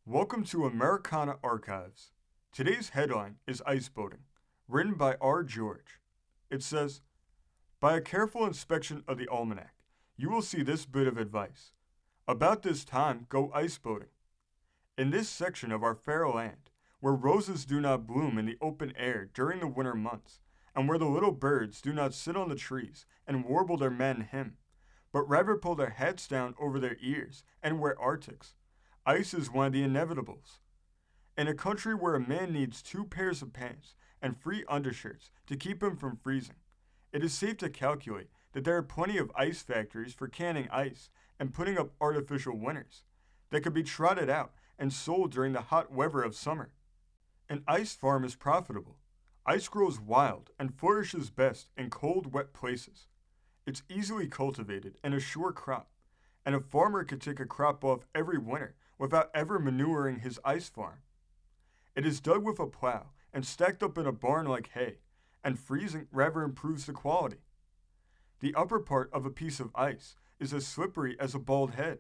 Welcome to Americana Archives. Today's headline is Ice Boating, written by R. George. It says, by a careful inspection of the almanac, you will see this bit of advice. About this time, go ice boating. In this section of our fair land, where roses do not bloom in the open air during the winter months, and where the little birds do not sit on the trees and warble their mad hymn, but rather pull their hats down over their ears and wear arctics, ice is one of the inevitables. In a country where a man needs 2 pairs of pants and 3 undershirts to keep him from freezing, it is safe to calculate that there are plenty of ice factories for canning ice and putting up artificial winters that could be trotted out and sold during the hot weather of summer. An ice farm is profitable. Ice grows wild and flourishes best in cold, wet places. It's easily cultivated and a sure crop, and a farmer could take a crop off every winter without ever manuring his ice farm. It is dug with a plow and stacked up in a barn like hay, and freezing rather improves the quality. The upper part of a piece of ice is as slippery as a bald head,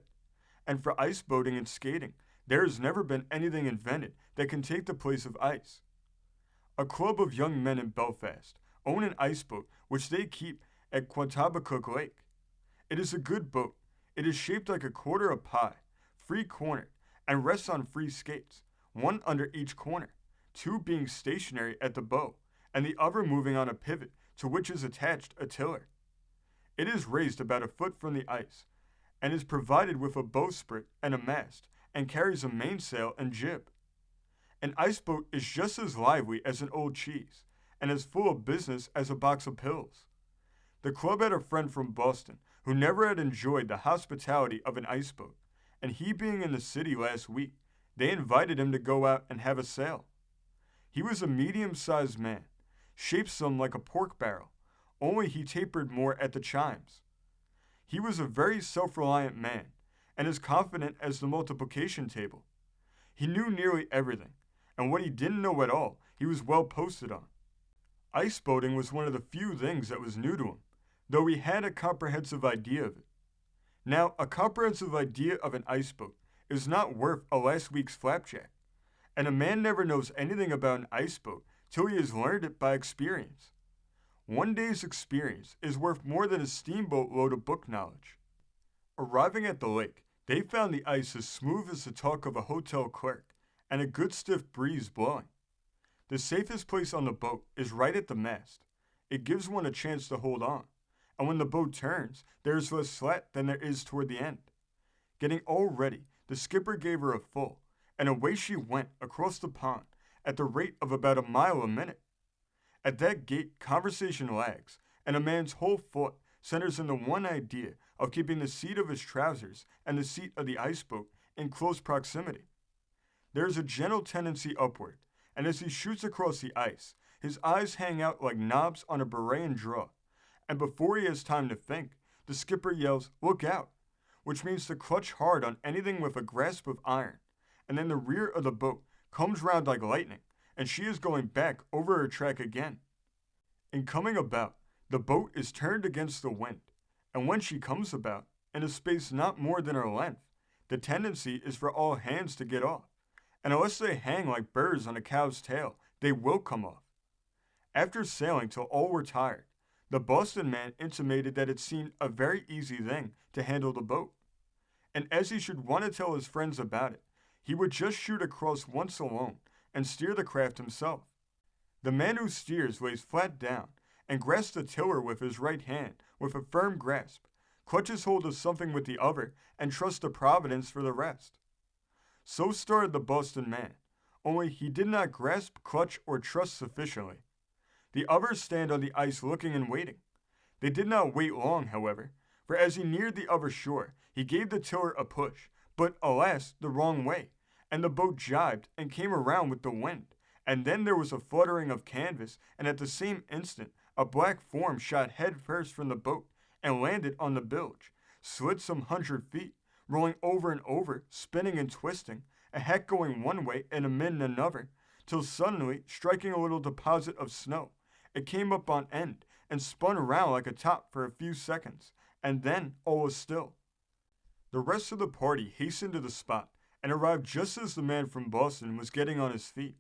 and for ice boating and skating, there has never been anything invented that can take the place of ice. A club of young men in Belfast own an ice boat which they keep at Quantabacook Lake. It is a good boat. It is shaped like a quarter of pie, 3-cornered, and rests on 3 skates, one under each corner, 2 being stationary at the bow, and the other moving on a pivot to which is attached a tiller. It is raised about a foot from the ice, and is provided with a bowsprit and a mast, and carries a mainsail and jib. An ice boat is just as lively as an old cheese, and as full of business as a box of pills. The club had a friend from Boston who never had enjoyed the hospitality of an ice boat, and he being in the city last week, they invited him to go out and have a sail. He was a medium-sized man, shaped some like a pork barrel, only he tapered more at the chimes. He was a very self-reliant man, and as confident as the multiplication table. He knew nearly everything, and what he didn't know at all, he was well posted on. Ice boating was one of the few things that was new to him, though he had a comprehensive idea of it. Now, a comprehensive idea of an ice boat is not worth a last week's flapjack, and a man never knows anything about an ice boat till he has learned it by experience. One day's experience is worth more than a steamboat load of book knowledge. Arriving at the lake, they found the ice as smooth as the talk of a hotel clerk, and a good stiff breeze blowing. The safest place on the boat is right at the mast. It gives one a chance to hold on, and when the boat turns, there is less slat than there is toward the end. Getting all ready, the skipper gave her a full, and away she went across the pond at the rate of about a mile a minute. At that gait, conversation lags, and a man's whole thought centers in the one idea of keeping the seat of his trousers and the seat of the ice boat in close proximity. There is a gentle tendency upward, and as he shoots across the ice, his eyes hang out like knobs on a Berean draw, and before he has time to think, the skipper yells, "Look out!" which means to clutch hard on anything with a grasp of iron, and then the rear of the boat comes round like lightning, and she is going back over her track again. In coming about, the boat is turned against the wind, and when she comes about, in a space not more than her length, the tendency is for all hands to get off, and unless they hang like birds on a cow's tail, they will come off. After sailing till all were tired, the Boston man intimated that it seemed a very easy thing to handle the boat, and as he should want to tell his friends about it, he would just shoot across once alone and steer the craft himself. The man who steers lays flat down and grasps the tiller with his right hand with a firm grasp, clutches hold of something with the other, and trusts to Providence for the rest. So started the Boston man, only he did not grasp, clutch, or trust sufficiently. The others stand on the ice looking and waiting. They did not wait long, however, for as he neared the other shore, he gave the tiller a push, but alas, the wrong way, and the boat jibed and came around with the wind, and then there was a fluttering of canvas, and at the same instant, a black form shot head first from the boat and landed on the bilge, slid some 100 feet, rolling over and over, spinning and twisting, a heck going one way and a min another, till suddenly, striking a little deposit of snow, it came up on end and spun around like a top for a few seconds, and then all was still. The rest of the party hastened to the spot and arrived just as the man from Boston was getting on his feet.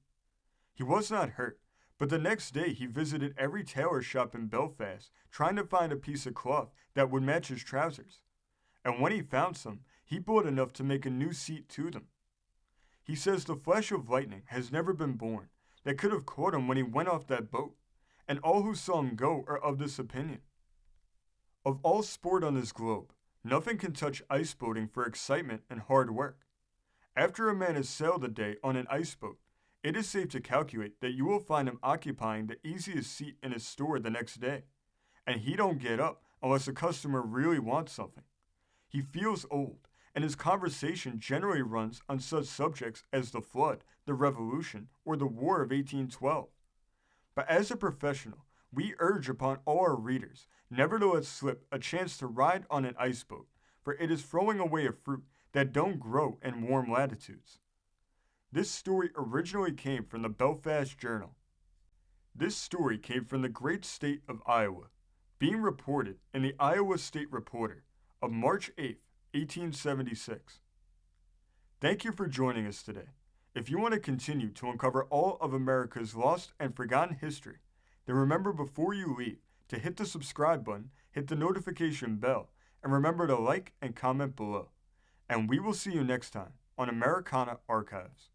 He was not hurt, but the next day he visited every tailor shop in Belfast trying to find a piece of cloth that would match his trousers. And when he found some, he bought enough to make a new seat to them. He says the flash of lightning has never been born that could have caught him when he went off that boat, and all who saw him go are of this opinion. Of all sport on this globe, nothing can touch ice boating for excitement and hard work. After a man has sailed a day on an ice boat, it is safe to calculate that you will find him occupying the easiest seat in his store the next day, and he don't get up unless a customer really wants something. He feels old, and his conversation generally runs on such subjects as the flood, the revolution, or the war of 1812. But as a professional, we urge upon all our readers never to let slip a chance to ride on an ice boat, for it is throwing away a fruit that don't grow in warm latitudes. This story originally came from the Belfast Journal. This story came from the great state of Iowa, being reported in the Iowa State Reporter of March 8, 1876. Thank you for joining us today. If you want to continue to uncover all of America's lost and forgotten history, then remember before you leave to hit the subscribe button, hit the notification bell, and remember to like and comment below. And we will see you next time on Americana Archives.